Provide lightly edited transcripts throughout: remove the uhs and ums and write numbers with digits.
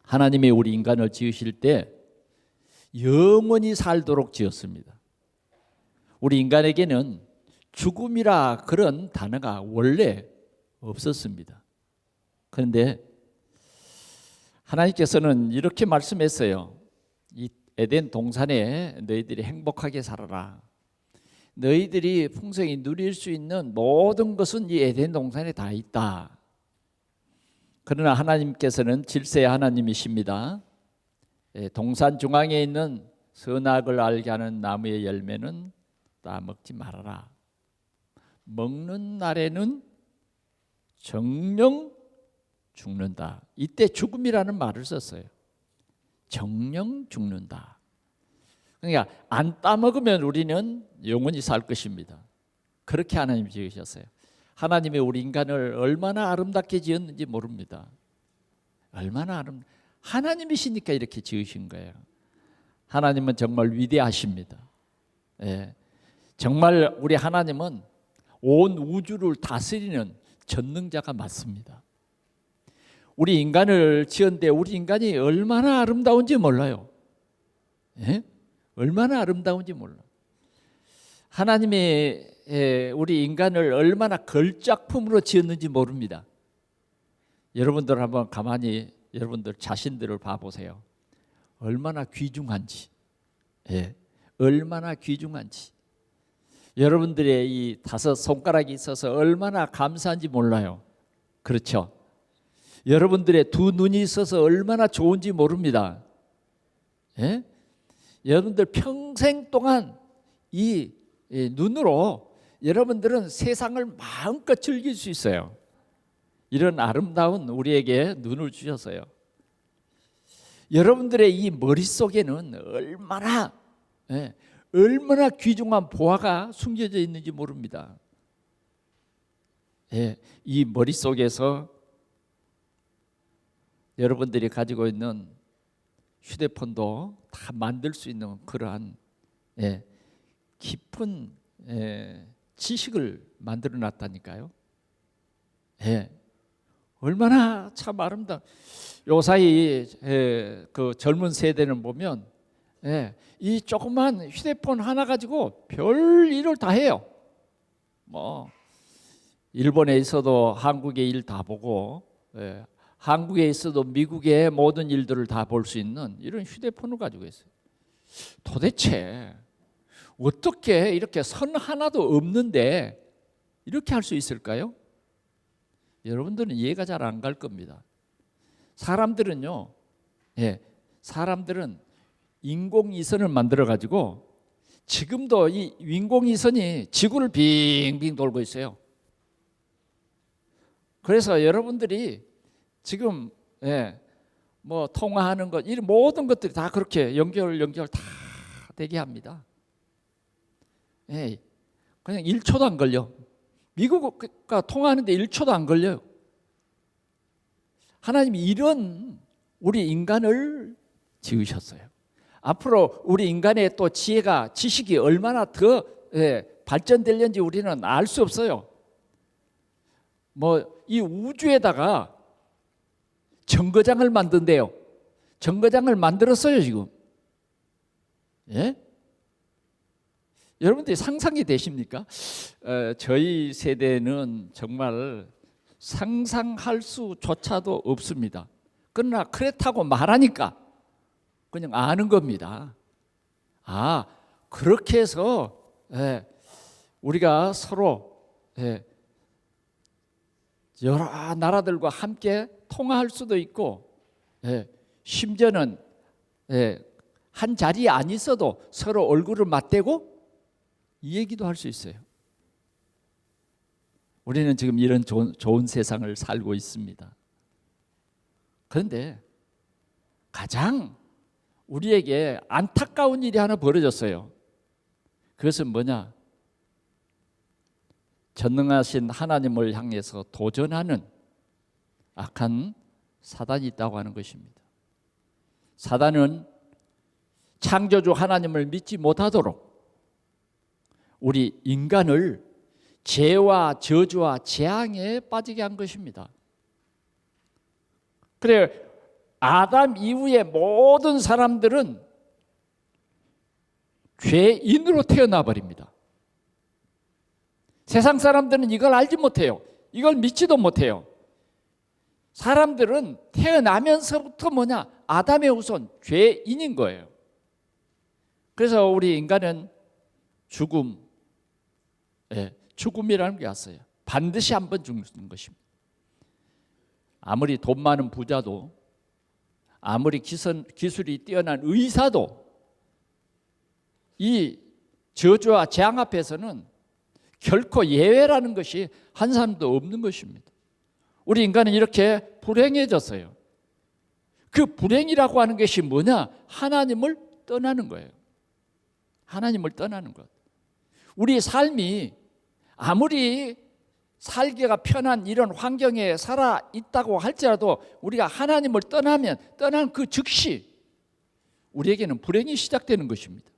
하나님이 우리 인간을 지으실 때 영원히 살도록 지었습니다. 우리 인간에게는 죽음이라 그런 단어가 원래 없었습니다. 그런데 하나님께서는 이렇게 말씀했어요. 이 에덴 동산에 너희들이 행복하게 살아라. 너희들이 풍성히 누릴 수 있는 모든 것은 이 에덴 동산에 다 있다. 그러나 하나님께서는 질서의 하나님이십니다. 동산 중앙에 있는 선악을 알게 하는 나무의 열매는 따먹지 말아라. 먹는 날에는 정령 죽는다. 이때 죽음이라는 말을 썼어요. 정령 죽는다. 그러니까 안 따먹으면 우리는 영원히 살 것입니다. 그렇게 하나님이 지으셨어요. 하나님이 우리 인간을 얼마나 아름답게 지었는지 모릅니다. 얼마나 하나님이시니까 이렇게 지으신 거예요. 하나님은 정말 위대하십니다. 예. 정말 우리 하나님은 온 우주를 다스리는 전능자가 맞습니다. 우리 인간을 지었는데 우리 인간이 얼마나 아름다운지 몰라요. 예? 얼마나 아름다운지 몰라. 하나님이 우리 인간을 얼마나 걸작품으로 지었는지 모릅니다. 여러분들 한번 가만히 여러분들 자신들을 봐보세요. 얼마나 귀중한지, 얼마나 귀중한지. 여러분들의 이 5 손가락이 있어서 얼마나 감사한지 몰라요. 그렇죠? 여러분들의 2 눈이 있어서 얼마나 좋은지 모릅니다. 여러분들 평생 동안 이 눈으로 여러분들은 세상을 마음껏 즐길 수 있어요. 이런 아름다운 우리에게 눈을 주셨어요. 여러분들의 이 머릿속에는 얼마나 귀중한 보화가 숨겨져 있는지 모릅니다. 이 머릿속에서 여러분들이 가지고 있는 휴대폰도 다 만들 수 있는 그러한 깊은 지식을 만들어 놨다니까요. 얼마나 참 아름다운. 요사이 그 젊은 세대는 보면 이 조그만 휴대폰 하나 가지고 별 일을 다 해요. 뭐 일본에 있어도 한국의 일 다 보고, 한국에 있어도 미국의 모든 일들을 다 볼 수 있는 이런 휴대폰을 가지고 있어요. 도대체 어떻게 이렇게 선 하나도 없는데 이렇게 할 수 있을까요? 여러분들은 이해가 잘 안 갈 겁니다. 사람들은요, 사람들은 인공위성을 만들어 가지고 지금도 이 인공위성이 지구를 빙빙 돌고 있어요. 그래서 여러분들이 지금 뭐 통화하는 것, 이 모든 것들이 다 그렇게 연결 다 되게 합니다. 그냥 1초도 안 걸려. 미국과 통화하는데 1초도 안 걸려요. 하나님이 이런 우리 인간을 지으셨어요. 앞으로 우리 인간의 또 지혜가, 지식이 얼마나 더 발전될는지 우리는 알 수 없어요. 뭐 이 우주에다가 정거장을 만든대요. 정거장을 만들었어요 지금. 여러분들이 상상이 되십니까? 저희 세대는 정말 상상할 수조차도 없습니다. 그러나 그렇다고 말하니까 그냥 아는 겁니다. 그렇게 해서 우리가 서로 여러 나라들과 함께 통화할 수도 있고, 심지어는 한 자리에 안 있어도 서로 얼굴을 맞대고 이 얘기도 할 수 있어요. 우리는 지금 이런 좋은 세상을 살고 있습니다. 그런데 가장 우리에게 안타까운 일이 하나 벌어졌어요. 그것은 뭐냐? 전능하신 하나님을 향해서 도전하는 악한 사단이 있다고 하는 것입니다. 사단은 창조주 하나님을 믿지 못하도록 우리 인간을 죄와 저주와 재앙에 빠지게 한 것입니다. 그래, 아담 이후의 모든 사람들은 죄인으로 태어나 버립니다. 세상 사람들은 이걸 알지 못해요. 이걸 믿지도 못해요. 사람들은 태어나면서부터 뭐냐? 아담의 후손, 죄인인 거예요. 그래서 우리 인간은 죽음이라는 게 왔어요. 반드시 한번 죽는 것입니다. 아무리 돈 많은 부자도, 아무리 기술이 뛰어난 의사도 이 저주와 재앙 앞에서는 결코 예외라는 것이 한 사람도 없는 것입니다. 우리 인간은 이렇게 불행해졌어요. 그 불행이라고 하는 것이 뭐냐? 하나님을 떠나는 거예요. 하나님을 떠나는 것. 우리 삶이 아무리 살기가 편한 이런 환경에 살아 있다고 할지라도 우리가 하나님을 떠난 그 즉시 우리에게는 불행이 시작되는 것입니다.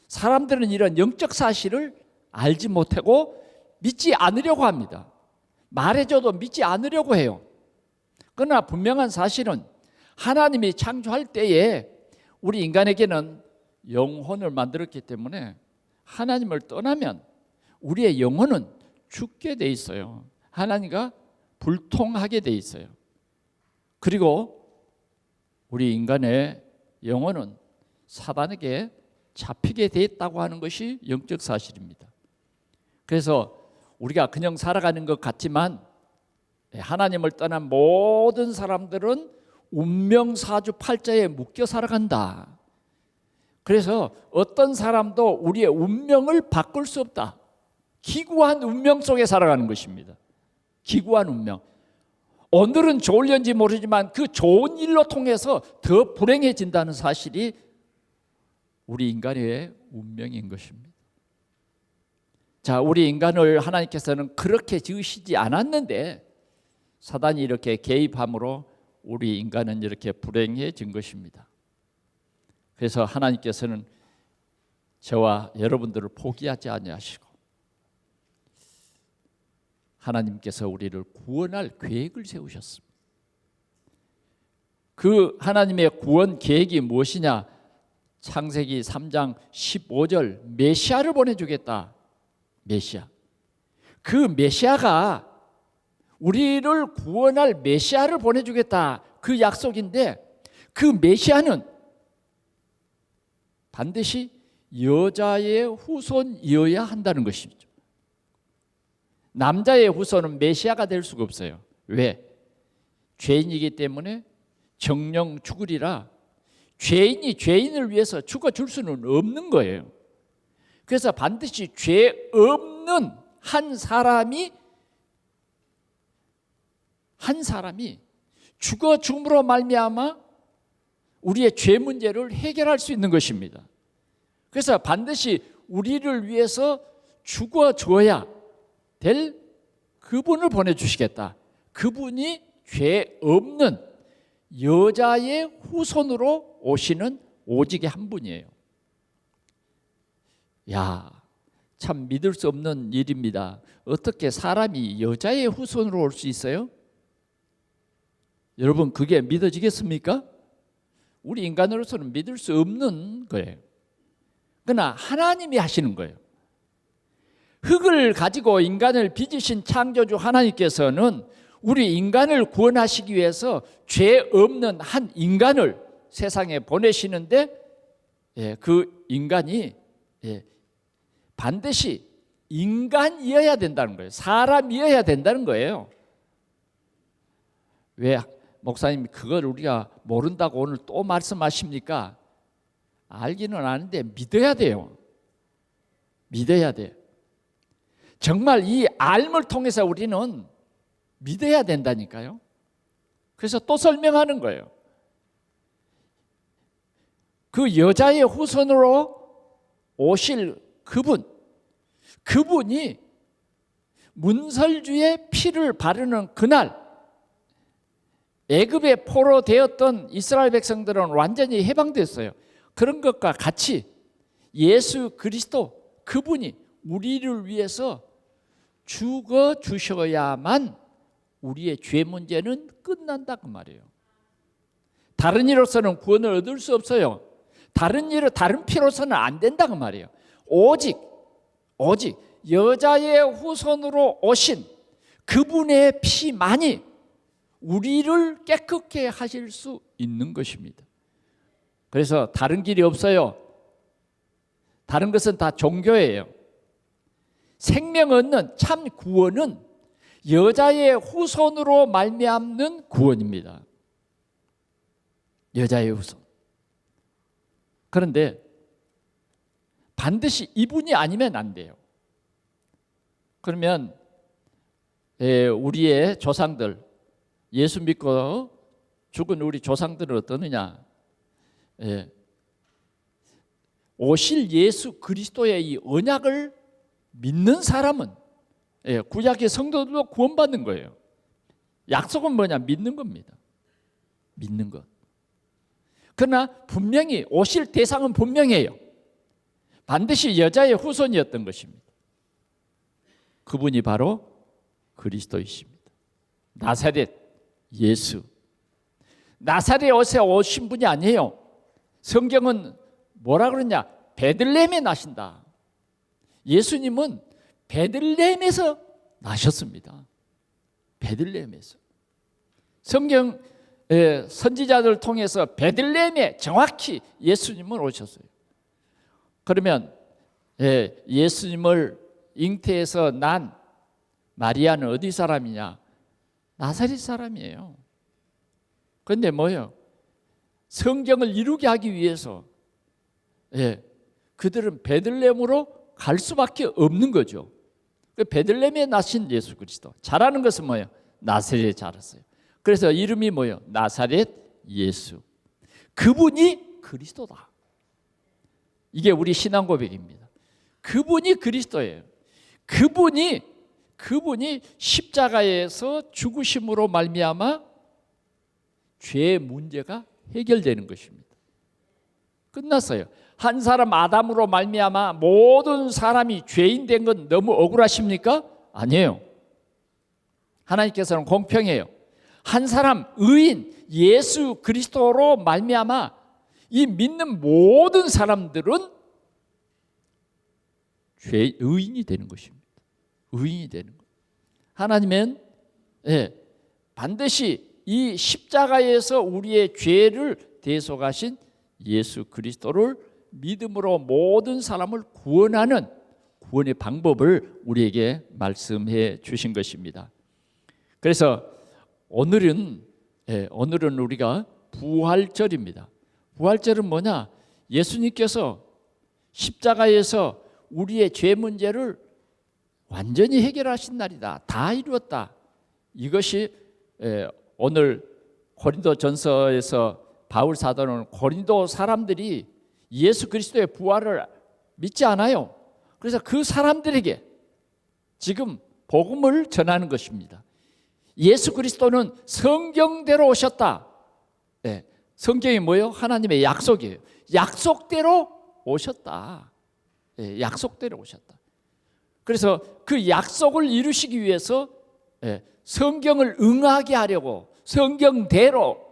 사람들은 이런 영적 사실을 알지 못하고 믿지 않으려고 합니다. 말해줘도 믿지 않으려고 해요. 그러나 분명한 사실은 하나님이 창조할 때에 우리 인간에게는 영혼을 만들었기 때문에 하나님을 떠나면 우리의 영혼은 죽게 돼 있어요. 하나님과 불통하게 돼 있어요. 그리고 우리 인간의 영혼은 사단에게 잡히게 돼 있다고 하는 것이 영적 사실입니다. 그래서 우리가 그냥 살아가는 것 같지만 하나님을 떠난 모든 사람들은 운명사주팔자에 묶여 살아간다. 그래서 어떤 사람도 우리의 운명을 바꿀 수 없다. 기구한 운명 속에 살아가는 것입니다. 기구한 운명. 오늘은 좋을는지 모르지만 그 좋은 일로 통해서 더 불행해진다는 사실이 우리 인간의 운명인 것입니다. 자, 우리 인간을 하나님께서는 그렇게 지으시지 않았는데 사단이 이렇게 개입함으로 우리 인간은 이렇게 불행해진 것입니다. 그래서 하나님께서는 저와 여러분들을 포기하지 아니하시고 하나님께서 우리를 구원할 계획을 세우셨습니다. 그 하나님의 구원 계획이 무엇이냐? 창세기 3장 15절 메시아를 보내주겠다. 메시아. 그 메시아가 우리를 구원할 메시아를 보내주겠다. 그 약속인데 그 메시아는 반드시 여자의 후손이어야 한다는 것이죠. 남자의 후손은 메시아가 될 수가 없어요. 왜? 죄인이기 때문에 정령 죽으리라. 죄인이 죄인을 위해서 죽어줄 수는 없는 거예요. 그래서 반드시 죄 없는 한 사람이 죽어 죽음으로 말미암아 우리의 죄 문제를 해결할 수 있는 것입니다. 그래서 반드시 우리를 위해서 죽어줘야 될 그분을 보내주시겠다. 그분이 죄 없는 여자의 후손으로 오시는 오직의 한 분이에요. 야, 참 믿을 수 없는 일입니다. 어떻게 사람이 여자의 후손으로 올 수 있어요? 여러분, 그게 믿어지겠습니까? 우리 인간으로서는 믿을 수 없는 거예요. 그러나 하나님이 하시는 거예요. 흙을 가지고 인간을 빚으신 창조주 하나님께서는 우리 인간을 구원하시기 위해서 죄 없는 한 인간을 세상에 보내시는데 그 인간이 반드시 인간이어야 된다는 거예요. 사람이어야 된다는 거예요. 왜 목사님 그걸 우리가 모른다고 오늘 또 말씀하십니까? 알기는 아는데 믿어야 돼요. 믿어야 돼요. 정말 이 알을 통해서 우리는 믿어야 된다니까요. 그래서 또 설명하는 거예요. 그 여자의 후손으로 오실 그분이 문설주의 피를 바르는 그날 애굽의 포로 되었던 이스라엘 백성들은 완전히 해방됐어요. 그런 것과 같이 예수 그리스도 그분이 우리를 위해서 죽어 주셔야만 우리의 죄 문제는 끝난다 그 말이에요. 다른 이로서는 구원을 얻을 수 없어요. 다른 일을 다른 피로서는 안 된다고 말이에요. 오직 여자의 후손으로 오신 그분의 피만이 우리를 깨끗게 하실 수 있는 것입니다. 그래서 다른 길이 없어요. 다른 것은 다 종교예요. 생명 얻는 참 구원은 여자의 후손으로 말미암는 구원입니다. 여자의 후손. 그런데 반드시 이분이 아니면 안 돼요. 그러면 우리의 조상들, 예수 믿고 죽은 우리 조상들은 어떠느냐? 오실 예수 그리스도의 이 언약을 믿는 사람은 구약의 성도들도 구원받는 거예요. 약속은 뭐냐? 믿는 겁니다. 믿는 것. 그러나 분명히 오실 대상은 분명해요. 반드시 여자의 후손이었던 것입니다. 그분이 바로 그리스도이십니다. 나사렛 예수. 나사렛에 오신 분이 아니에요. 성경은 뭐라 그러냐? 베들레헴에 나신다. 예수님은 베들레헴에서 나셨습니다. 베들레헴에서. 성경 선지자들 통해서 베들레헴에 정확히 예수님은 오셨어요. 그러면 예수님을 잉태해서 난 마리아는 어디 사람이냐? 나사렛 사람이에요. 그런데 뭐예요? 성경을 이루게 하기 위해서 그들은 베들레헴으로 갈 수밖에 없는 거죠. 베들레헴에 나신 예수 그리스도. 잘하는 것은 뭐예요? 나사렛에 자랐어요. 그래서 이름이 뭐예요? 나사렛 예수. 그분이 그리스도다. 이게 우리 신앙 고백입니다. 그분이 그리스도예요. 그분이 십자가에서 죽으심으로 말미암아 죄의 문제가 해결되는 것입니다. 끝났어요. 한 사람 아담으로 말미암아 모든 사람이 죄인 된 건 너무 억울하십니까? 아니에요. 하나님께서는 공평해요. 한 사람 의인 예수 그리스도로 말미암아 이 믿는 모든 사람들은 의인이 되는 것입니다. 의인이 되는 것. 하나님은 반드시 이 십자가에서 우리의 죄를 대속하신 예수 그리스도를 믿음으로 모든 사람을 구원하는 구원의 방법을 우리에게 말씀해 주신 것입니다. 그래서 오늘은 우리가 부활절입니다. 부활절은 뭐냐? 예수님께서 십자가에서 우리의 죄 문제를 완전히 해결하신 날이다. 다 이루었다. 이것이 오늘 고린도전서에서 바울 사도는 고린도 사람들이 예수 그리스도의 부활을 믿지 않아요. 그래서 그 사람들에게 지금 복음을 전하는 것입니다. 예수 그리스도는 성경대로 오셨다. 성경이 뭐예요? 하나님의 약속이에요. 약속대로 오셨다. 약속대로 오셨다. 그래서 그 약속을 이루시기 위해서 성경을 응하게 하려고 성경대로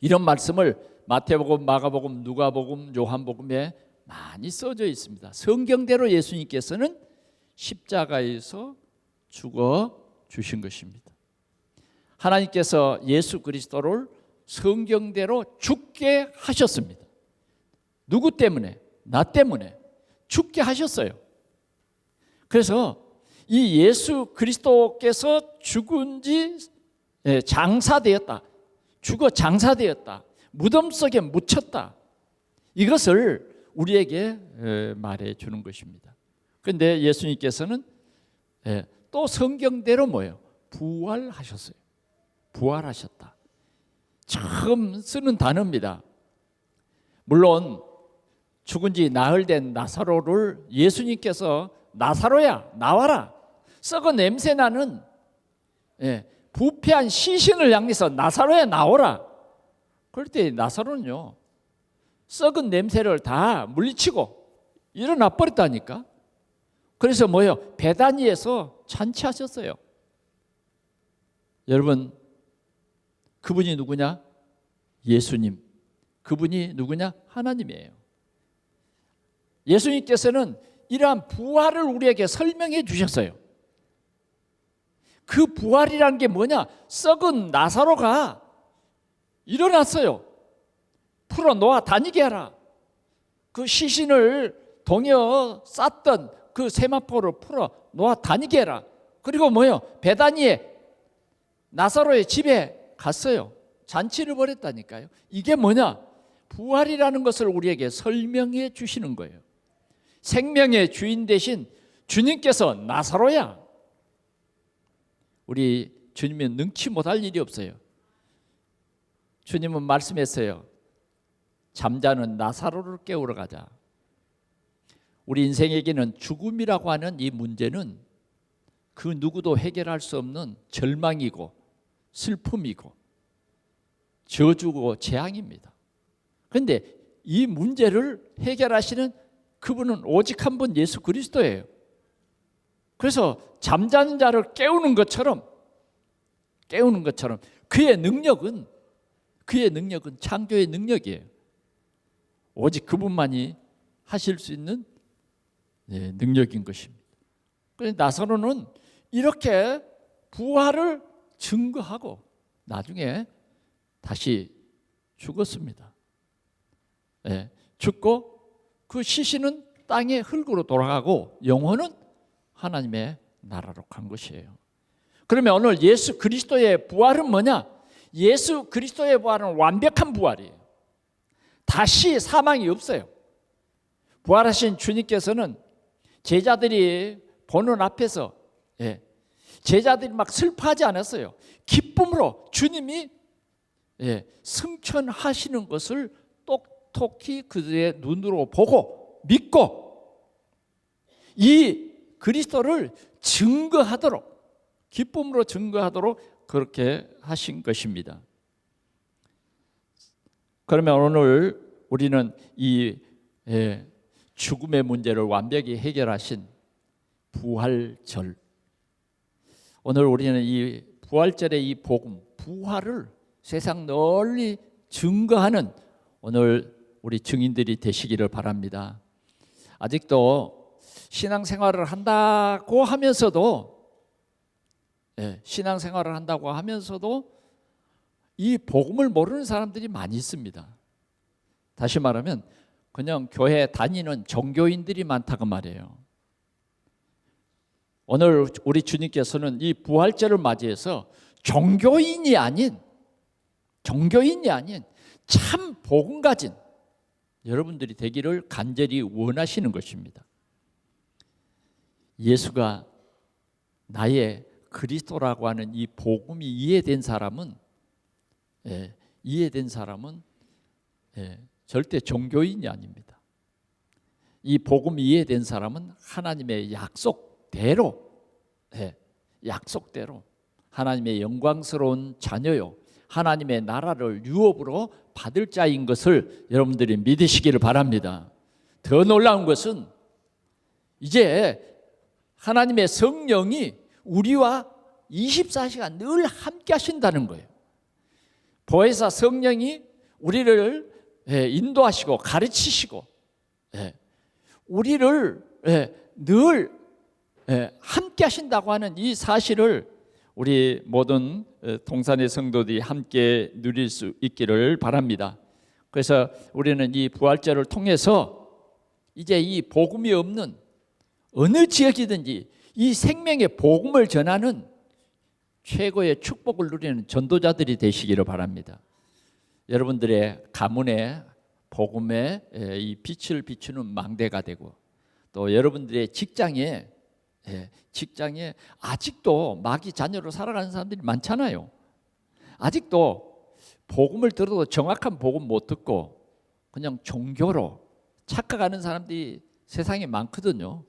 이런 말씀을 마태복음, 마가복음, 누가복음, 요한복음에 많이 써져 있습니다. 성경대로 예수님께서는 십자가에서 죽어 주신 것입니다. 하나님께서 예수 그리스도를 성경대로 죽게 하셨습니다. 누구 때문에? 나 때문에 죽게 하셨어요. 그래서 이 예수 그리스도께서 죽은 지 장사되었다. 죽어 장사되었다. 무덤 속에 묻혔다. 이것을 우리에게 말해 주는 것입니다. 그런데 예수님께서는 또 성경대로 뭐예요? 부활하셨어요. 부활하셨다. 처음 쓰는 단어입니다. 물론 죽은 지 나흘 된 나사로를 예수님께서 나사로야 나와라, 썩은 냄새 나는 부패한 시신을 향해서 나사로야 나오라. 그럴 때 나사로는요 썩은 냄새를 다 물리치고 일어나 버렸다니까. 그래서 뭐예요? 베다니에서 잔치하셨어요. 여러분, 그분이 누구냐? 예수님, 그분이 누구냐? 하나님이에요. 예수님께서는 이러한 부활을 우리에게 설명해 주셨어요. 그 부활이라는 게 뭐냐? 썩은 나사로가 일어났어요. 풀어 놓아 다니게 하라. 그 시신을 동여 쌌던 그 세마포를 풀어 놓아 다니게 해라. 그리고 뭐요? 베다니에 나사로의 집에 갔어요. 잔치를 벌였다니까요. 이게 뭐냐? 부활이라는 것을 우리에게 설명해 주시는 거예요. 생명의 주인 대신 주님께서 나사로야. 우리 주님은 능치 못할 일이 없어요. 주님은 말씀했어요. 잠자는 나사로를 깨우러 가자. 우리 인생에게는 죽음이라고 하는 이 문제는 그 누구도 해결할 수 없는 절망이고 슬픔이고 저주고 재앙입니다. 그런데 이 문제를 해결하시는 그분은 오직 한 분 예수 그리스도예요. 그래서 잠자는 자를 깨우는 것처럼 그의 능력은 창조의 능력이에요. 오직 그분만이 하실 수 있는 능력인 것입니다. 그래서 나사로는 이렇게 부활을 증거하고 나중에 다시 죽었습니다. 죽고 그 시신은 땅의 흙으로 돌아가고 영혼은 하나님의 나라로 간 것이에요. 그러면 오늘 예수 그리스도의 부활은 뭐냐? 예수 그리스도의 부활은 완벽한 부활이에요. 다시 사망이 없어요. 부활하신 주님께서는 제자들이 보는 앞에서 제자들이 막 슬퍼하지 않았어요. 기쁨으로 주님이 승천하시는 것을 똑똑히 그들의 눈으로 보고 믿고 이 그리스도를 증거하도록 기쁨으로 증거하도록 그렇게 하신 것입니다. 그러면 오늘 우리는 이 죽음의 문제를 완벽히 해결하신 부활절, 오늘 우리는 이 부활절의 이 복음, 부활을 세상 널리 증거하는 오늘 우리 증인들이 되시기를 바랍니다. 아직도 신앙생활을 한다고 하면서도 이 복음을 모르는 사람들이 많이 있습니다. 다시 말하면 그냥 교회 다니는 종교인들이 많다고 말이에요. 오늘 우리 주님께서는 이 부활절을 맞이해서 종교인이 아닌 참 복음 가진 여러분들이 되기를 간절히 원하시는 것입니다. 예수가 나의 그리스도라고 하는 이 복음이 이해된 사람은 절대 종교인이 아닙니다. 이 복음이 이해된 사람은 하나님의 약속대로 하나님의 영광스러운 자녀요, 하나님의 나라를 유업으로 받을 자인 것을 여러분들이 믿으시기를 바랍니다. 더 놀라운 것은 이제 하나님의 성령이 우리와 24시간 늘 함께 하신다는 거예요. 보혜사 성령이 우리를 인도하시고 가르치시고 우리를 늘 함께 하신다고 하는 이 사실을 우리 모든 동산의 성도들이 함께 누릴 수 있기를 바랍니다. 그래서 우리는 이 부활절을 통해서 이제 이 복음이 없는 어느 지역이든지 이 생명의 복음을 전하는 최고의 축복을 누리는 전도자들이 되시기를 바랍니다. 여러분들의 가문에 복음의 이 빛을 비추는 망대가 되고, 또 여러분들의 직장에 아직도 마귀 자녀로 살아가는 사람들이 많잖아요. 아직도 복음을 들어도 정확한 복음 못 듣고 그냥 종교로 착각하는 사람들이 세상에 많거든요.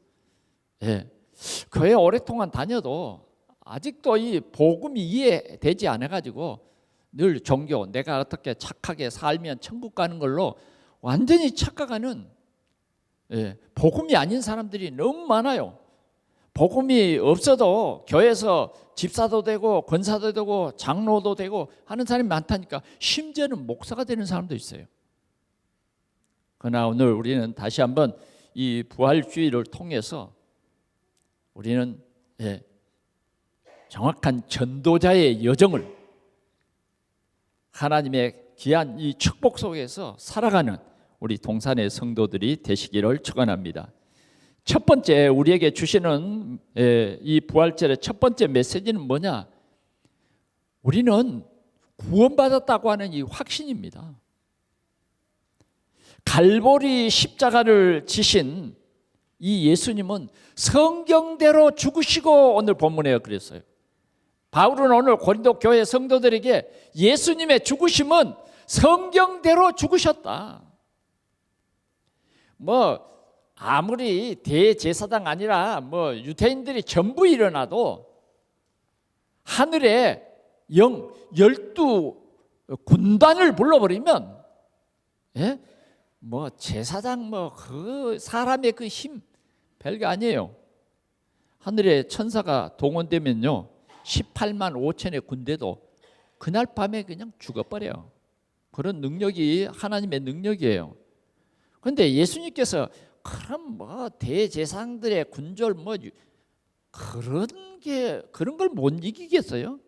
교회 오랫동안 다녀도 아직도 이 복음이 이해되지 않아가지고 늘 종교, 내가 어떻게 착하게 살면 천국 가는 걸로 완전히 착각하는 복음이 아닌 사람들이 너무 많아요. 복음이 없어도 교회에서 집사도 되고 권사도 되고 장로도 되고 하는 사람이 많다니까 심지어는 목사가 되는 사람도 있어요. 그러나 오늘 우리는 다시 한번 이 부활주의를 통해서 우리는 정확한 전도자의 여정을 하나님의 귀한 이 축복 속에서 살아가는 우리 동산의 성도들이 되시기를 축원합니다. 첫 번째 우리에게 주시는 이 부활절의 첫 번째 메시지는 뭐냐? 우리는 구원받았다고 하는 이 확신입니다. 갈보리 십자가를 지신 이 예수님은 성경대로 죽으시고 오늘 본문에 그랬어요. 바울은 오늘 고린도 교회 성도들에게 예수님의 죽으심은 성경대로 죽으셨다. 아무리 대제사장 아니라 유대인들이 전부 일어나도 하늘에 12군단을 불러버리면 제사장 그 사람의 그 힘 별거 아니에요. 하늘에 천사가 동원되면요 18만 5천의 군대도 그날 밤에 그냥 죽어버려요. 그런 능력이 하나님의 능력이에요. 그런데 예수님께서 그럼 대제사장들의 군졸 그런 걸 못 이기겠어요?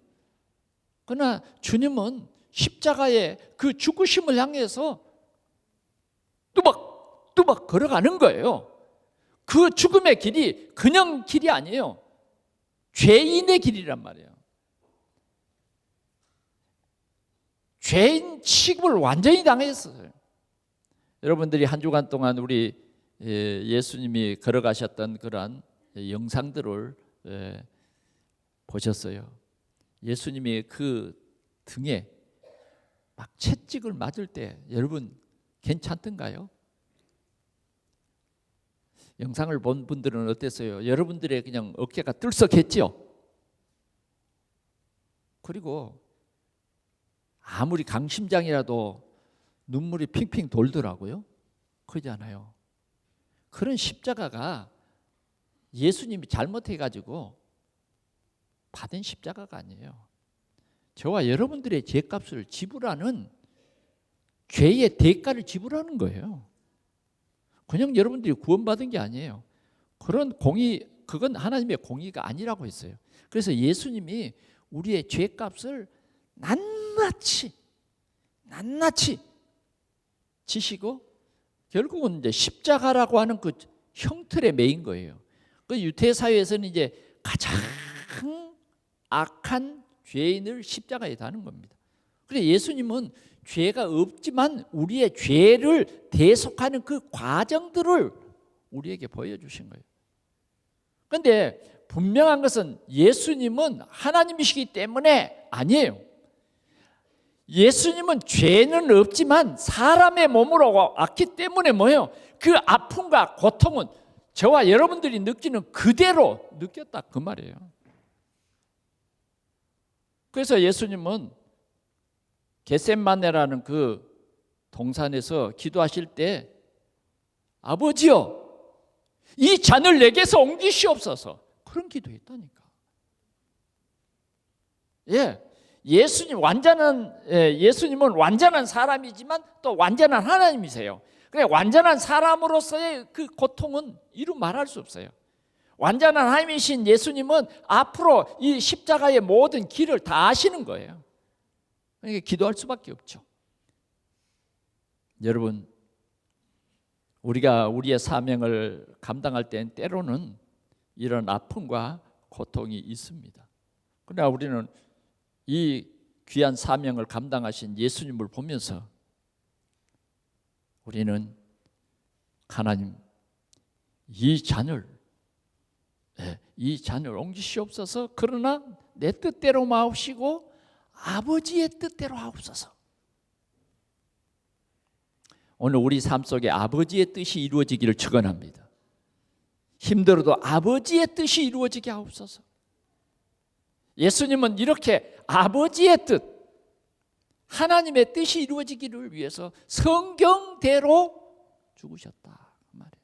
그러나 주님은 십자가의 그 죽으심을 향해서 뚜벅뚜벅 걸어가는 거예요. 그 죽음의 길이 그냥 길이 아니에요. 죄인의 길이란 말이에요. 죄인 취급을 완전히 당했어요. 여러분들이 한 주간 동안 우리 예수님이 걸어가셨던 그러한 영상들을 보셨어요. 예수님이 그 등에 막 채찍을 맞을 때 여러분 괜찮던가요? 영상을 본 분들은 어땠어요? 여러분들의 그냥 어깨가 들썩했죠? 그리고 아무리 강심장이라도 눈물이 핑핑 돌더라고요. 그러잖아요. 그런 십자가가 예수님이 잘못해가지고 받은 십자가가 아니에요. 저와 여러분들의 죄값을 지불하는 죄의 대가를 지불하는 거예요. 그냥 여러분들이 구원받은 게 아니에요. 그런 공의, 그건 하나님의 공의가 아니라고 했어요. 그래서 예수님이 우리의 죄값을 낱낱이 지시고 결국은 이제 십자가라고 하는 그 형틀에 매인 거예요. 그 유대 사회에서는 이제 가장 악한 죄인을 십자가에 다는 겁니다. 그래서 예수님은 죄가 없지만 우리의 죄를 대속하는 그 과정들을 우리에게 보여주신 거예요. 그런데 분명한 것은 예수님은 하나님이시기 때문에 아니에요. 예수님은 죄는 없지만 사람의 몸으로 왔기 때문에 뭐예요? 그 아픔과 고통은 저와 여러분들이 느끼는 그대로 느꼈다 그 말이에요. 그래서 예수님은 겟세마네라는 그 동산에서 기도하실 때 아버지여 이 잔을 내게서 옮기시옵소서 그런 기도했다니까. 예수님은 완전한 사람이지만 또 완전한 하나님이세요. 그래 완전한 사람으로서의 그 고통은 이루 말할 수 없어요. 완전한 하나님이신 예수님은 앞으로 이 십자가의 모든 길을 다 아시는 거예요. 그러니까 기도할 수밖에 없죠. 여러분, 우리가 우리의 사명을 감당할 때는 때로는 이런 아픔과 고통이 있습니다. 그러나 우리는 이 귀한 사명을 감당하신 예수님을 보면서 우리는 하나님 이 잔을 옮기시옵소서. 그러나 내 뜻대로 마옵시고 아버지의 뜻대로 하옵소서. 오늘 우리 삶 속에 아버지의 뜻이 이루어지기를 축원합니다. 힘들어도 아버지의 뜻이 이루어지게 하옵소서. 예수님은 이렇게 아버지의 뜻, 하나님의 뜻이 이루어지기를 위해서 성경대로 죽으셨다 그 말이에요.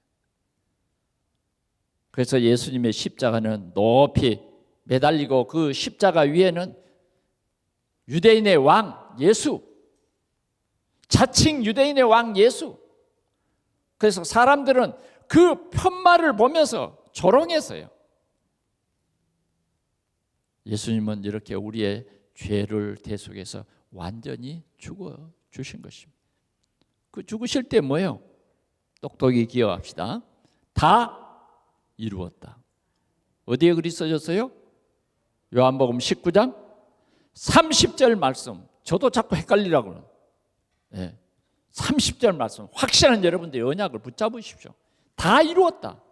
그래서 예수님의 십자가는 높이 매달리고 그 십자가 위에는 유대인의 왕 예수, 자칭 유대인의 왕 예수. 그래서 사람들은 그 편말을 보면서 조롱했어요. 예수님은 이렇게 우리의 죄를 대속해서 완전히 죽어 주신 것입니다. 그 죽으실 때 뭐예요? 똑똑히 기억합시다. 다 이루었다. 어디에 글이 써졌어요? 요한복음 19장 30절 말씀. 저도 자꾸 헷갈리라고 그러는. 네. 30절 말씀. 확실한 여러분들이 언약을 붙잡으십시오. 다 이루었다.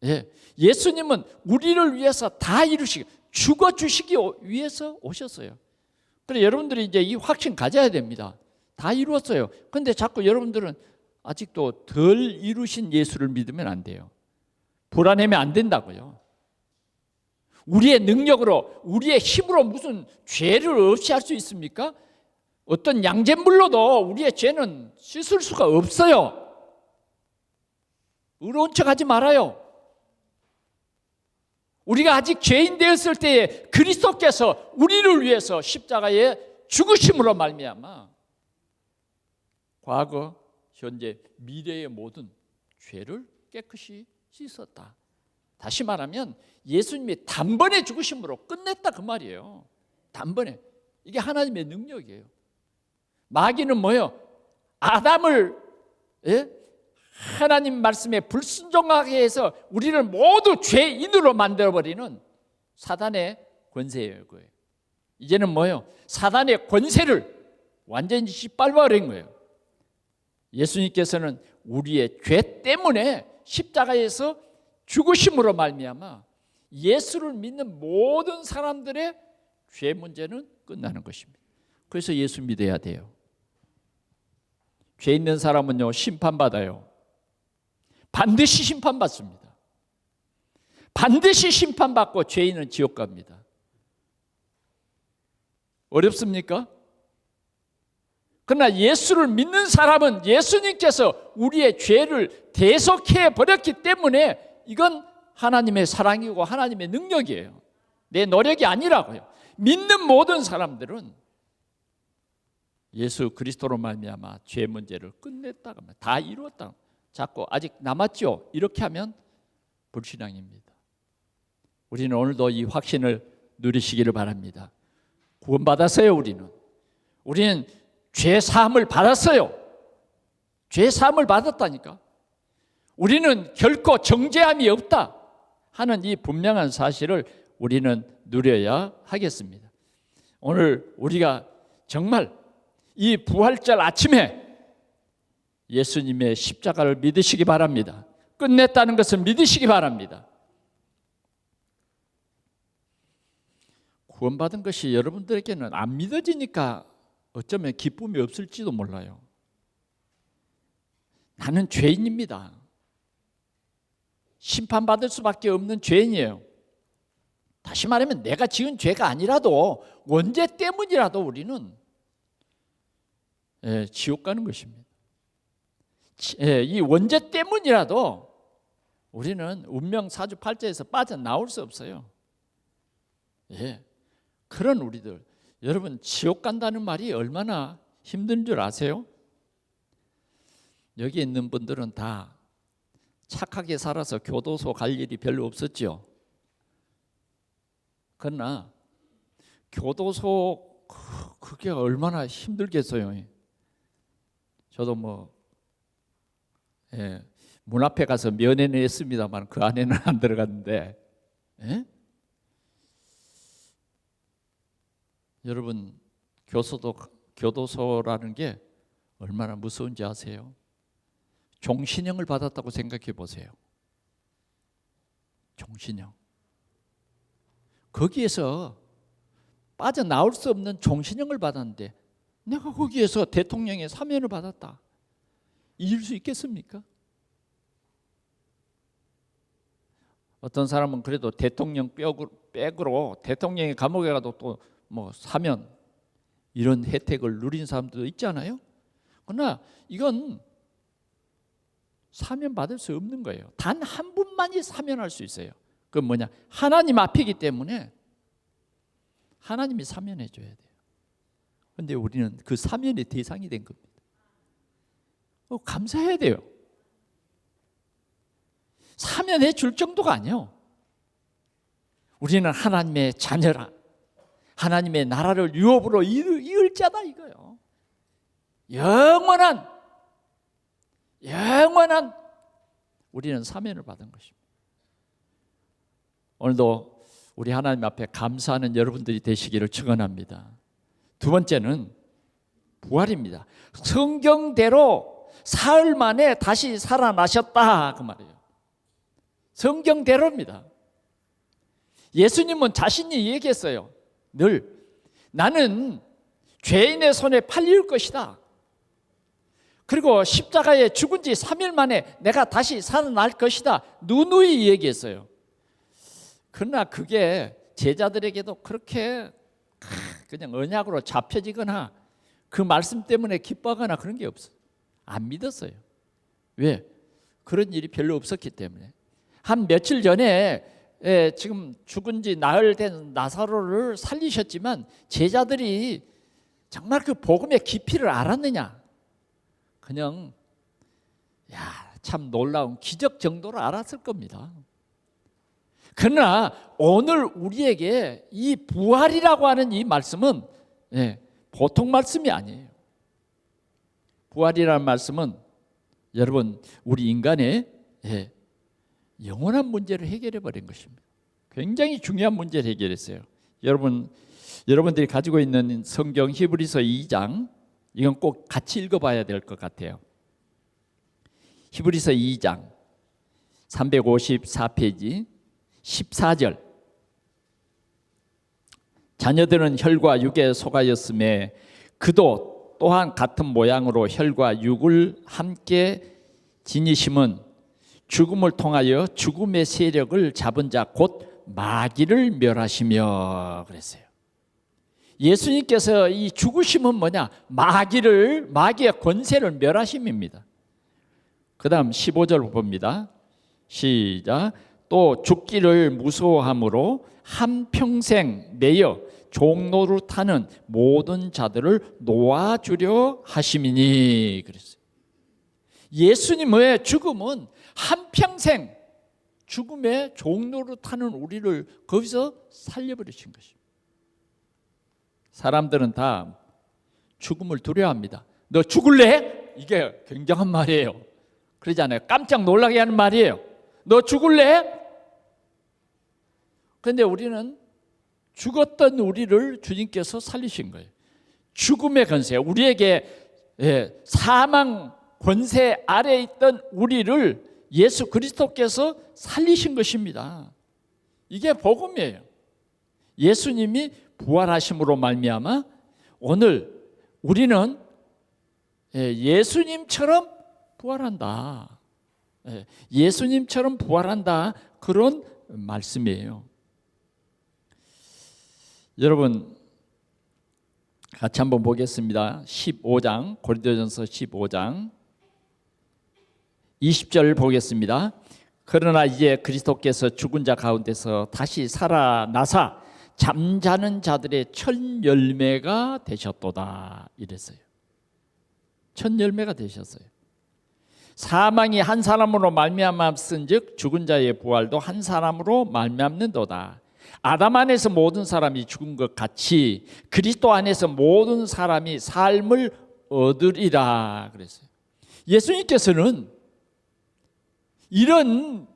예. 예수님은 우리를 위해서 다 이루시기, 죽어주시기 위해서 오셨어요. 그래서 여러분들이 이제 이 확신 가져야 됩니다. 다 이루었어요. 그런데 자꾸 여러분들은 아직도 덜 이루신 예수를 믿으면 안 돼요. 불안하면 안 된다고요. 우리의 능력으로, 우리의 힘으로 무슨 죄를 없이 할 수 있습니까? 어떤 양잿물로도 우리의 죄는 씻을 수가 없어요. 의로운 척 하지 말아요. 우리가 아직 죄인 되었을 때에 그리스도께서 우리를 위해서 십자가에 죽으심으로 말미암아 과거, 현재, 미래의 모든 죄를 깨끗이 씻었다. 다시 말하면 예수님이 단번에 죽으심으로 끝냈다 그 말이에요. 단번에. 이게 하나님의 능력이에요. 마귀는 뭐예요? 아담을 하나님 말씀에 불순종하게 해서 우리를 모두 죄인으로 만들어버리는 사단의 권세예요. 그거예요. 이제는 뭐예요? 사단의 권세를 완전히 짓밟아버린 거예요. 예수님께서는 우리의 죄 때문에 십자가에서 죽으심으로 말미암아 예수를 믿는 모든 사람들의 죄 문제는 끝나는 것입니다. 그래서 예수 믿어야 돼요. 죄 있는 사람은요, 심판받아요. 반드시 심판받습니다. 반드시 심판받고 죄인은 지옥 갑니다. 어렵습니까? 그러나 예수를 믿는 사람은 예수님께서 우리의 죄를 대속해 버렸기 때문에 이건 하나님의 사랑이고 하나님의 능력이에요. 내 노력이 아니라고요. 믿는 모든 사람들은 예수 그리스도로 말미암아 죄 문제를 끝냈다고 합니다. 다 이루었다. 자꾸 아직 남았죠. 이렇게 하면 불신앙입니다. 우리는 오늘도 이 확신을 누리시기를 바랍니다. 구원받았어요. 우리는 죄 사함을 받았어요. 죄 사함을 받았다니까. 우리는 결코 정죄함이 없다 하는 이 분명한 사실을 우리는 누려야 하겠습니다. 오늘 우리가 정말 이 부활절 아침에 예수님의 십자가를 믿으시기 바랍니다. 끝냈다는 것을 믿으시기 바랍니다. 구원받은 것이 여러분들에게는 안 믿어지니까 어쩌면 기쁨이 없을지도 몰라요. 나는 죄인입니다. 심판받을 수밖에 없는 죄인이에요. 다시 말하면 내가 지은 죄가 아니라도 원죄 때문이라도 우리는 지옥 가는 것입니다. 이 원죄 때문이라도 우리는 운명 사주팔자에서 빠져나올 수 없어요. 그런 우리들, 여러분 지옥 간다는 말이 얼마나 힘든 줄 아세요? 여기 있는 분들은 다 착하게 살아서 교도소 갈 일이 별로 없었죠. 그러나 교도소 그게 얼마나 힘들겠어요. 저도 문 앞에 가서 면회는 했습니다만 그 안에는 안 들어갔는데 여러분 교도소라는 게 얼마나 무서운지 아세요? 종신형을 받았다고 생각해 보세요. 종신형. 거기에서 빠져나올 수 없는 종신형을 받았는데 내가 거기에서 대통령의 사면을 받았다. 이길 수 있겠습니까? 어떤 사람은 그래도 대통령 백으로 대통령이 감옥에 가도 또 사면 이런 혜택을 누린 사람들도 있잖아요. 그러나 이건 사면 받을 수 없는 거예요. 단 한 분 그것만이 사면할 수 있어요. 그건 뭐냐? 하나님 앞이기 때문에 하나님이 사면해 줘야 돼요. 그런데 우리는 그 사면의 대상이 된 겁니다. 감사해야 돼요. 사면해 줄 정도가 아니에요. 우리는 하나님의 자녀라, 하나님의 나라를 유업으로 이을 자다 이거요. 영원한 우리는 사면을 받은 것입니다. 오늘도 우리 하나님 앞에 감사하는 여러분들이 되시기를 축원합니다. 두 번째는 부활입니다. 성경대로 사흘 만에 다시 살아나셨다 그 말이에요. 성경대로입니다. 예수님은 자신이 얘기했어요. 늘 나는 죄인의 손에 팔릴 것이다. 그리고 십자가에 죽은 지 3일 만에 내가 다시 살아날 것이다. 누누이 얘기했어요. 그러나 그게 제자들에게도 그렇게 그냥 언약으로 잡혀지거나 그 말씀 때문에 기뻐하거나 그런 게 없어요. 안 믿었어요. 왜? 그런 일이 별로 없었기 때문에. 한 며칠 전에 지금 죽은 지 나흘 된 나사로를 살리셨지만 제자들이 정말 그 복음의 깊이를 알았느냐? 그냥 참 놀라운 기적 정도로 알았을 겁니다. 그러나 오늘 우리에게 이 부활이라고 하는 이 말씀은 보통 말씀이 아니에요. 부활이라는 말씀은 여러분 우리 인간의 영원한 문제를 해결해 버린 것입니다. 굉장히 중요한 문제를 해결했어요. 여러분들이 가지고 있는 성경 히브리서 2장, 이건 꼭 같이 읽어봐야 될 것 같아요. 히브리서 2장 354페이지 14절. 자녀들은 혈과 육에 속하였음에 그도 또한 같은 모양으로 혈과 육을 함께 지니심은 죽음을 통하여 죽음의 세력을 잡은 자 곧 마귀를 멸하시며 그랬어요. 예수님께서 이 죽으심은 뭐냐? 마귀의 권세를 멸하심입니다. 그 다음 15절 봅니다. 시작. 또 죽기를 무서워함으로 한평생 매여 종노릇하는 모든 자들을 놓아주려 하심이니 그랬어요. 예수님의 죽음은 한평생 죽음의 종노릇하는 우리를 거기서 살려버리신 것입니다. 사람들은 다 죽음을 두려워합니다. 너 죽을래? 이게 굉장한 말이에요. 그러잖아요. 깜짝 놀라게 하는 말이에요. 너 죽을래? 그런데 우리는 죽었던 우리를 주님께서 살리신 거예요. 죽음의 권세, 우리에게 사망 권세 아래에 있던 우리를 예수 그리스도께서 살리신 것입니다. 이게 복음이에요. 예수님이 부활하심으로 말미암아 오늘 우리는 예수님처럼 부활한다. 예수님처럼 부활한다. 그런 말씀이에요. 여러분 같이 한번 보겠습니다. 15장 고린도전서 15장 20절 보겠습니다. 그러나 이제 그리스도께서 죽은 자 가운데서 다시 살아나사 잠자는 자들의 첫 열매가 되셨도다 이랬어요. 첫 열매가 되셨어요. 사망이 한 사람으로 말미암았은즉 죽은 자의 부활도 한 사람으로 말미암는도다. 아담 안에서 모든 사람이 죽은 것 같이 그리스도 안에서 모든 사람이 삶을 얻으리라 그랬어요. 예수님께서는 이런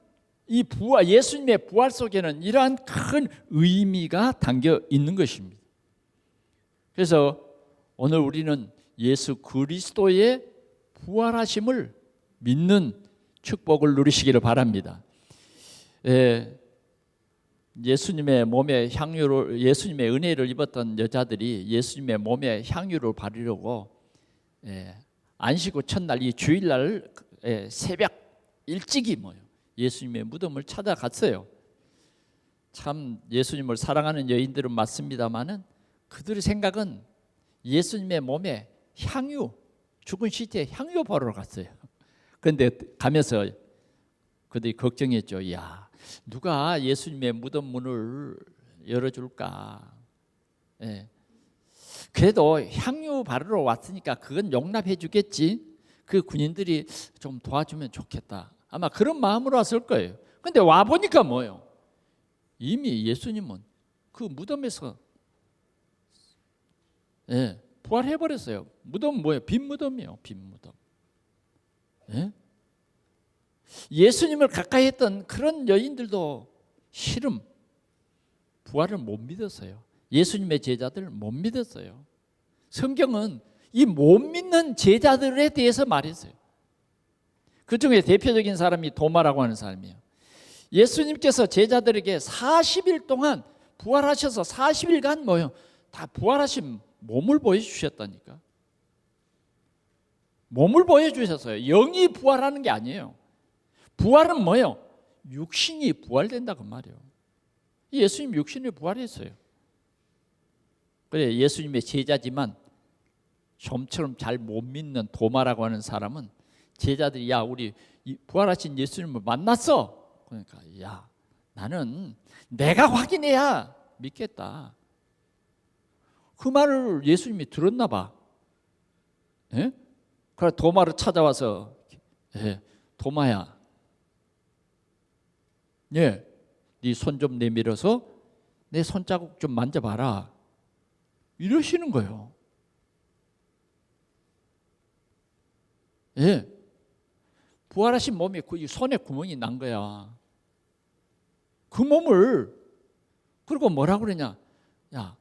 이 부활, 예수님의 부활 속에는 이러한 큰 의미가 담겨 있는 것입니다. 그래서 오늘 우리는 예수 그리스도의 부활하심을 믿는 축복을 누리시기를 바랍니다. 예수님의 몸에 향유를, 예수님의 은혜를 입었던 여자들이 예수님의 몸에 향유를 바르려고 안식 후 첫날 이 주일날 새벽 일찍이 예수님의 무덤을 찾아갔어요. 참 예수님을 사랑하는 여인들은 맞습니다만은 그들의 생각은 예수님의 몸에 향유, 죽은 시체에 향유 바르러 갔어요. 그런데 가면서 그들이 걱정했죠. 야, 누가 예수님의 무덤 문을 열어줄까? 예. 그래도 향유 바르러 왔으니까 그건 용납해 주겠지. 그 군인들이 좀 도와주면 좋겠다. 아마 그런 마음으로 왔을 거예요. 근데 와 보니까 뭐예요? 이미 예수님은 그 무덤에서 부활해 버렸어요. 무덤 뭐예요? 빈 무덤이에요. 빈 무덤. 예수님을 가까이 했던 그런 여인들도 실은 부활을 못 믿었어요. 예수님의 제자들을 못 믿었어요. 성경은 이 못 믿는 제자들에 대해서 말했어요. 그 중에 대표적인 사람이 도마라고 하는 사람이에요. 예수님께서 제자들에게 40일 동안 부활하셔서 40일간 뭐예요? 다 부활하신 몸을 보여주셨다니까. 몸을 보여주셨어요. 영이 부활하는 게 아니에요. 부활은 뭐예요? 육신이 부활된다 그 말이에요. 예수님 육신이 부활했어요. 그래, 예수님의 제자지만 좀처럼 잘 못 믿는 도마라고 하는 사람은 제자들이 야 우리 부활하신 예수님을 만났어. 그러니까 야 나는 내가 확인해야 믿겠다. 그 말을 예수님이 들었나 봐. 그래 도마를 찾아와서 도마야, 네 손 좀 내밀어서 내 손자국 좀 만져봐라. 이러시는 거예요. 부활하신 몸이 그 손에 구멍이 난 거야. 그 몸을 그리고 뭐라 그러냐? 야,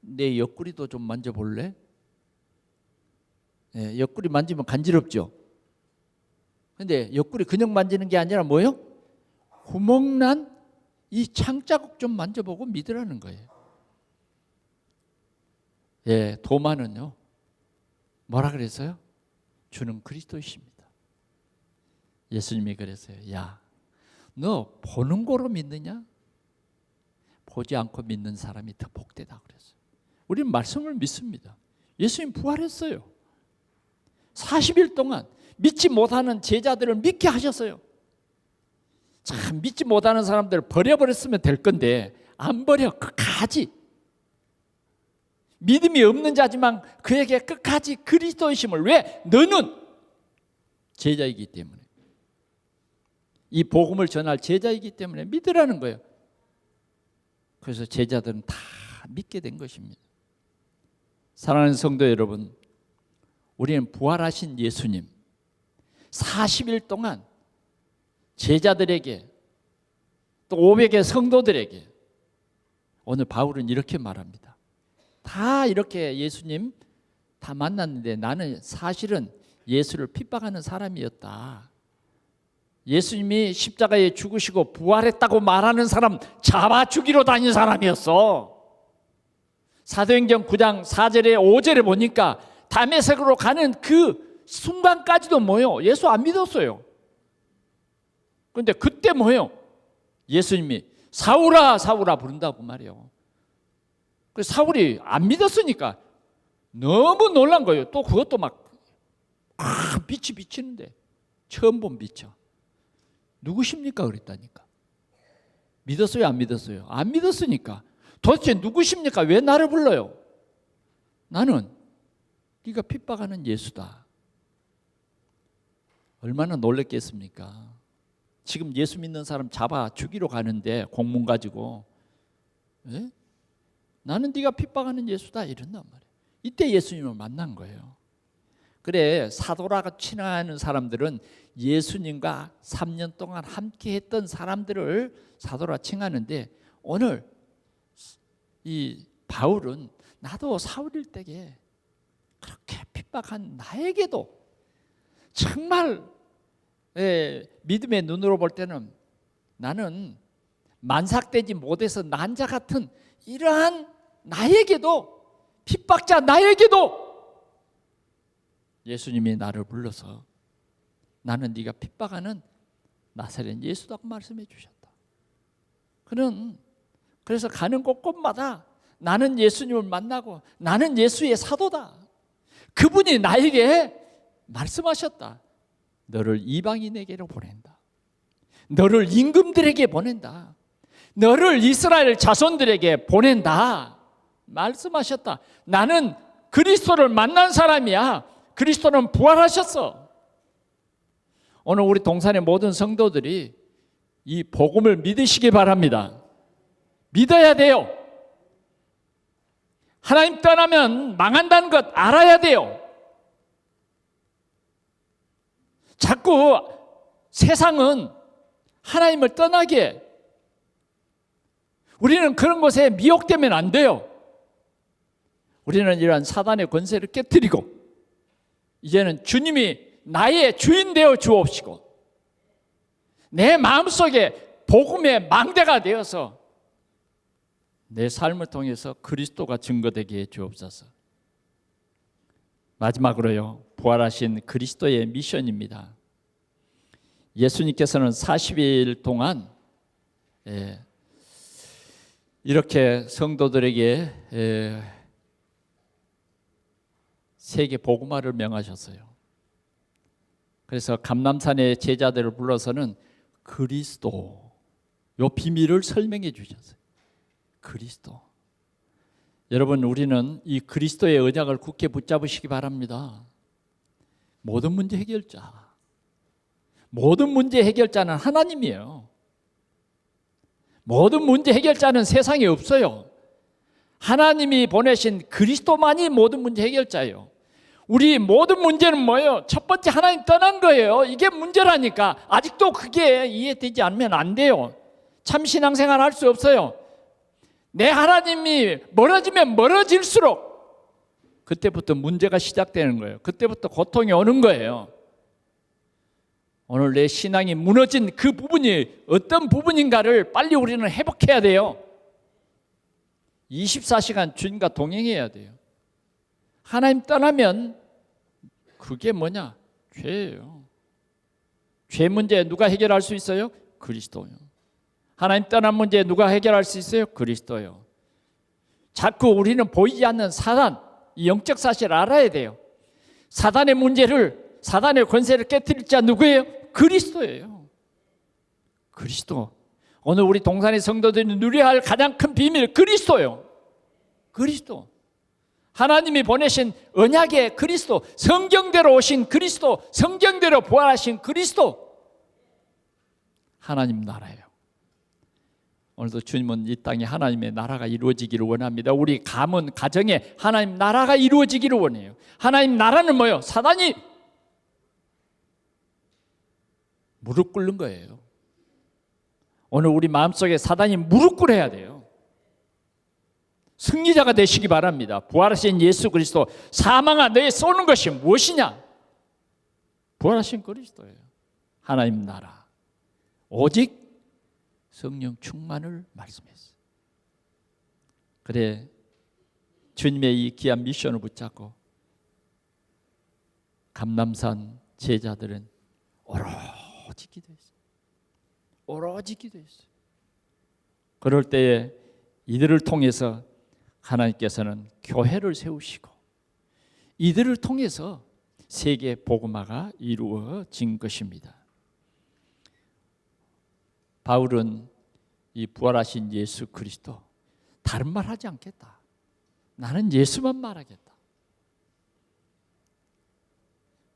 내 옆구리도 좀 만져볼래? 옆구리 만지면 간지럽죠. 근데 옆구리 그냥 만지는 게 아니라 뭐예요? 구멍난 이 창자국 좀 만져보고 믿으라는 거예요. 도마는요. 뭐라 그랬어요? 주는 그리스도이십니다. 예수님이 그랬어요. 야, 너 보는 거로 믿느냐? 보지 않고 믿는 사람이 더 복되다 그랬어요. 우리는 말씀을 믿습니다. 예수님 부활했어요. 40일 동안 믿지 못하는 제자들을 믿게 하셨어요. 참 믿지 못하는 사람들을 버려버렸으면 될 건데 안 버려. 끝까지 믿음이 없는 자지만 그에게 끝까지 그리스도이심을. 왜? 너는 제자이기 때문에, 이 복음을 전할 제자이기 때문에 믿으라는 거예요. 그래서 제자들은 다 믿게 된 것입니다. 사랑하는 성도 여러분, 우리는 부활하신 예수님 40일 동안 제자들에게 또 500의 성도들에게, 오늘 바울은 이렇게 말합니다. 다 이렇게 예수님 다 만났는데 나는 사실은 예수를 핍박하는 사람이었다. 예수님이 십자가에 죽으시고 부활했다고 말하는 사람 잡아 죽이러 다닌 사람이었어. 사도행전 9장 4절에 5절에 보니까 다메섹으로 가는 그 순간까지도 뭐예요? 예수 안 믿었어요. 그런데 그때 뭐예요? 예수님이 사울아 사울아 부른다고 말이에요. 그래서 사울이 안 믿었으니까 너무 놀란 거예요. 또 그것도 막 빛이 비치는데 처음 본 빛이야. 누구십니까? 그랬다니까. 믿었어요? 안 믿었어요? 안 믿었으니까. 도대체 누구십니까? 왜 나를 불러요? 나는 네가 핍박하는 예수다. 얼마나 놀랬겠습니까? 지금 예수 믿는 사람 잡아 죽이러 가는데 공문 가지고 나는 네가 핍박하는 예수다 이런단 말이에요. 이때 예수님을 만난 거예요. 그래, 사도라고 칭하는 사람들은 예수님과 3년 동안 함께 했던 사람들을 사도라 칭하는데, 오늘 이 바울은 나도 사울일 때에 그렇게 핍박한 나에게도 정말 믿음의 눈으로 볼 때는 나는 만삭되지 못해서 난자 같은 이러한 나에게도, 핍박자 나에게도 예수님이 나를 불러서 나는 네가 핍박하는 나사렛 예수라고 말씀해 주셨다. 그래서 가는 곳곳마다 나는 예수님을 만나고 나는 예수의 사도다. 그분이 나에게 말씀하셨다. 너를 이방인에게로 보낸다. 너를 임금들에게 보낸다. 너를 이스라엘 자손들에게 보낸다. 말씀하셨다. 나는 그리스도를 만난 사람이야. 그리스도는 부활하셨어. 오늘 우리 동산의 모든 성도들이 이 복음을 믿으시기 바랍니다. 믿어야 돼요. 하나님 떠나면 망한다는 것 알아야 돼요. 자꾸 세상은 하나님을 떠나게 해. 우리는 그런 것에 미혹되면 안 돼요. 우리는 이러한 사단의 권세를 깨뜨리고 이제는 주님이 나의 주인 되어 주옵시고 내 마음속에 복음의 망대가 되어서 내 삶을 통해서 그리스도가 증거되게 해 주옵소서. 마지막으로요, 부활하신 그리스도의 미션입니다. 예수님께서는 40일 동안 이렇게 성도들에게 세계 복음화를 명하셨어요. 그래서 감람산의 제자들을 불러서는 그리스도, 요 비밀을 설명해 주셨어요. 그리스도. 여러분, 우리는 이 그리스도의 언약을 굳게 붙잡으시기 바랍니다. 모든 문제 해결자. 모든 문제 해결자는 하나님이에요. 모든 문제 해결자는 세상에 없어요. 하나님이 보내신 그리스도만이 모든 문제 해결자예요. 우리 모든 문제는 뭐예요? 첫 번째 하나님 떠난 거예요. 이게 문제라니까. 아직도 그게 이해되지 않으면 안 돼요. 참 신앙생활 할 수 없어요. 내 하나님이 멀어지면 멀어질수록 그때부터 문제가 시작되는 거예요. 그때부터 고통이 오는 거예요. 오늘 내 신앙이 무너진 그 부분이 어떤 부분인가를 빨리 우리는 회복해야 돼요. 24시간 주님과 동행해야 돼요. 하나님 떠나면 그게 뭐냐? 죄예요. 죄 문제 누가 해결할 수 있어요? 그리스도요. 하나님 떠난 문제 누가 해결할 수 있어요? 그리스도요. 자꾸 우리는 보이지 않는 사단, 이 영적 사실을 알아야 돼요. 사단의 문제를, 사단의 권세를 깨뜨릴 자 누구예요? 그리스도예요. 그리스도. 오늘 우리 동산의 성도들이 누려야 할 가장 큰 비밀, 그리스도요. 그리스도. 하나님이 보내신 언약의 그리스도, 성경대로 오신 그리스도, 성경대로 부활하신 그리스도. 하나님 나라예요. 오늘도 주님은 이 땅에 하나님의 나라가 이루어지기를 원합니다. 우리 가문, 가정에 하나님 나라가 이루어지기를 원해요. 하나님 나라는 뭐예요? 사단이 무릎 꿇는 거예요. 오늘 우리 마음속에 사단이 무릎 꿇어야 돼요. 승리자가 되시기 바랍니다. 부활하신 예수 그리스도, 사망아 너의 쏘는 것이 무엇이냐? 부활하신 그리스도예요. 하나님 나라. 오직 성령 충만을 말씀했어요. 그래, 주님의 이 귀한 미션을 붙잡고 감람산 제자들은 오로지 기도했어요. 오로지 기도했어요. 그럴 때에 이들을 통해서 하나님께서는 교회를 세우시고 이들을 통해서 세계 복음화가 이루어진 것입니다. 바울은 이 부활하신 예수 그리스도, 다른 말 하지 않겠다. 나는 예수만 말하겠다.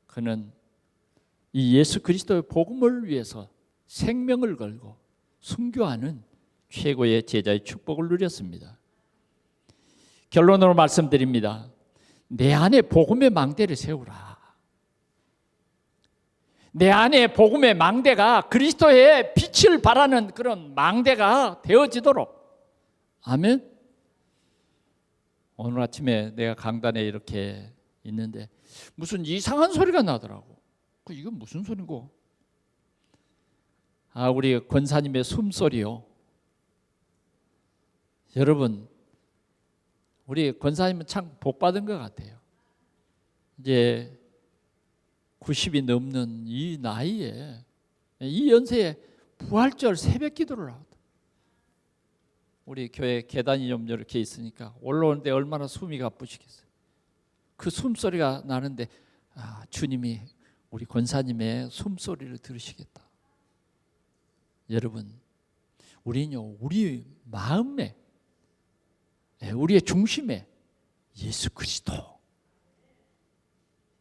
그는 이 예수 그리스도의 복음을 위해서 생명을 걸고 순교하는 최고의 제자의 축복을 누렸습니다. 결론으로 말씀드립니다. 내 안에 복음의 망대를 세우라. 내 안에 복음의 망대가 그리스도의 빛을 발하는 그런 망대가 되어지도록. 아멘. 오늘 아침에 내가 강단에 이렇게 있는데 무슨 이상한 소리가 나더라고. 이건 무슨 소리고? 우리 권사님의 숨소리요. 여러분, 우리 권사님은 참 복받은 것 같아요. 이제 90이 넘는 이 나이에, 이 연세에 부활절 새벽 기도를 하거든. 우리 교회 계단이 좀 이렇게 있으니까 올라오는데 얼마나 숨이 가쁘시겠어요. 그 숨소리가 나는데 주님이 우리 권사님의 숨소리를 들으시겠다. 여러분, 우리는요, 우리 마음에, 우리의 중심에 예수 그리스도,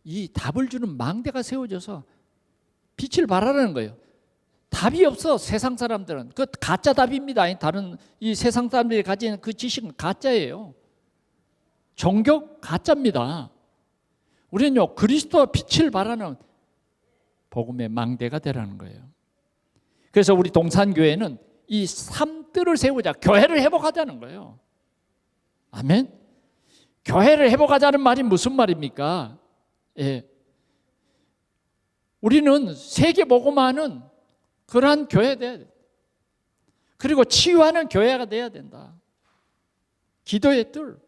이 답을 주는 망대가 세워져서 빛을 발하라는 거예요. 답이 없어. 세상 사람들은 그 가짜 답입니다. 다른 이 세상 사람들이 가진 그 지식은 가짜예요. 종교 가짜입니다. 우리는요, 그리스도와 빛을 발하는 복음의 망대가 되라는 거예요. 그래서 우리 동산교회는 이 삶들을 세우자, 교회를 회복하자는 거예요. 아멘. 교회를 회복하자는 말이 무슨 말입니까? 우리는 세계 복음화는 그러한 교회가 돼야 돼. 그리고 치유하는 교회가 돼야 된다. 기도의 뜰.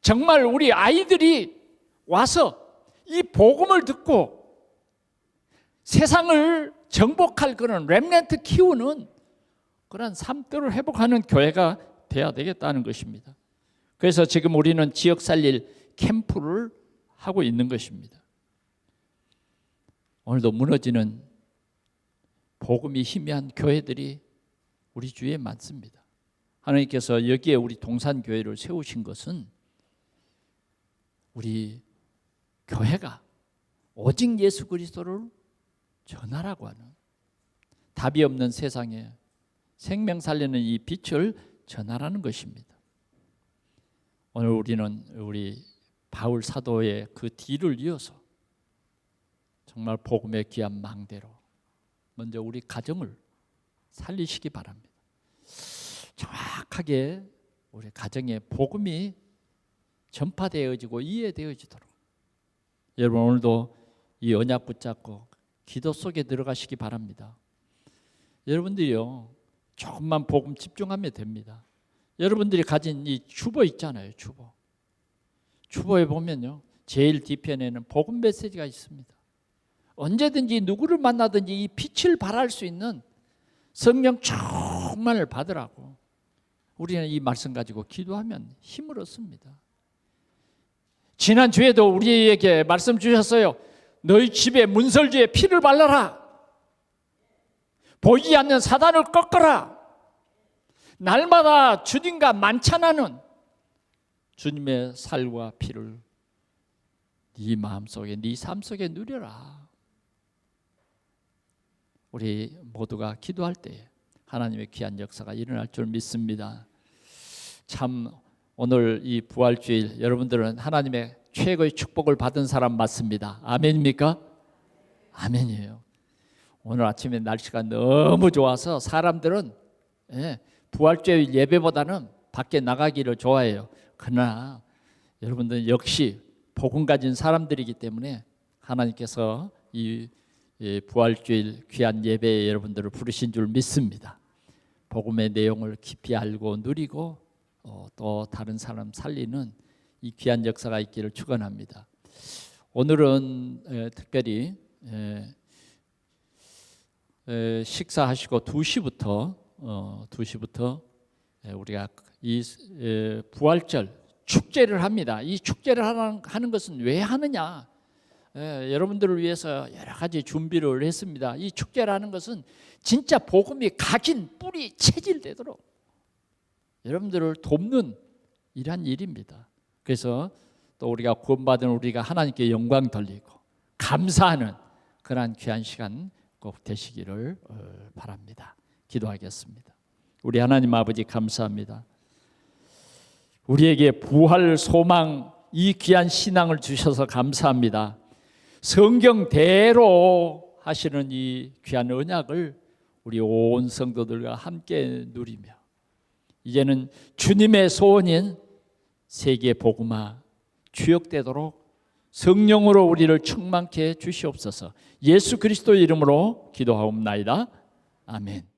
정말 우리 아이들이 와서 이 복음을 듣고 세상을 정복할 그런 렘넌트 키우는 그런 삶들을 회복하는 교회가 돼야 되겠다는 것입니다. 그래서 지금 우리는 지역 살릴 캠프를 하고 있는 것입니다. 오늘도 무너지는 복음이 희미한 교회들이 우리 주위에 많습니다. 하나님께서 여기에 우리 동산교회를 세우신 것은 우리 교회가 오직 예수 그리스도를 전하라고 하는, 답이 없는 세상에 생명 살리는 이 빛을 전하라는 것입니다. 오늘 우리는 우리 바울 사도의 그 뒤를 이어서 정말 복음의 귀한 망대로 먼저 우리 가정을 살리시기 바랍니다. 정확하게 우리 가정에 복음이 전파되어지고 이해되어지도록 여러분 오늘도 이 언약 붙잡고 기도 속에 들어가시기 바랍니다. 여러분들이요, 조금만 복음 집중하면 됩니다. 여러분들이 가진 이 주보 있잖아요. 주보에 보면요, 제일 뒤편에는 복음 메시지가 있습니다. 언제든지 누구를 만나든지 이 빛을 발할 수 있는 성령 충만을 받으라고 우리는 이 말씀 가지고 기도하면 힘을 얻습니다. 지난주에도 우리에게 말씀 주셨어요. 너희 집에 문설주에 피를 발라라. 보이지 않는 사단을 꺾어라. 날마다 주님과 만찬하는 주님의 살과 피를 네 마음속에, 네 삶 속에 누려라. 우리 모두가 기도할 때 하나님의 귀한 역사가 일어날 줄 믿습니다. 참 오늘 이 부활주일 여러분들은 하나님의 최고의 축복을 받은 사람 맞습니다. 아멘입니까? 아멘이에요. 오늘 아침에 날씨가 너무 좋아서 사람들은 부활주일 예배보다는 밖에 나가기를 좋아해요. 그러나 여러분들 역시 복음 가진 사람들이기 때문에 하나님께서 이 부활주일 귀한 예배에 여러분들을 부르신 줄 믿습니다. 복음의 내용을 깊이 알고 누리고 또 다른 사람 살리는 이 귀한 역사가 있기를 축원합니다. 오늘은 특별히 식사하시고 2시부터 우리가 이 부활절 축제를 합니다. 이 축제를 하는 것은 왜 하느냐? 여러분들을 위해서 여러 가지 준비를 했습니다. 이 축제라는 것은 진짜 복음이 각인 뿌리 체질되도록 여러분들을 돕는 이러한 일입니다. 그래서 또 우리가 구원받은 우리가 하나님께 영광 돌리고 감사하는 그러한 귀한 시간 꼭 되시기를 바랍니다. 기도하겠습니다. 우리 하나님 아버지 감사합니다. 우리에게 부활 소망 이 귀한 신앙을 주셔서 감사합니다. 성경대로 하시는 이 귀한 언약을 우리 온 성도들과 함께 누리며 이제는 주님의 소원인 세계 복음화 주역되도록 성령으로 우리를 충만케 해 주시옵소서. 예수 그리스도 이름으로 기도하옵나이다. 아멘.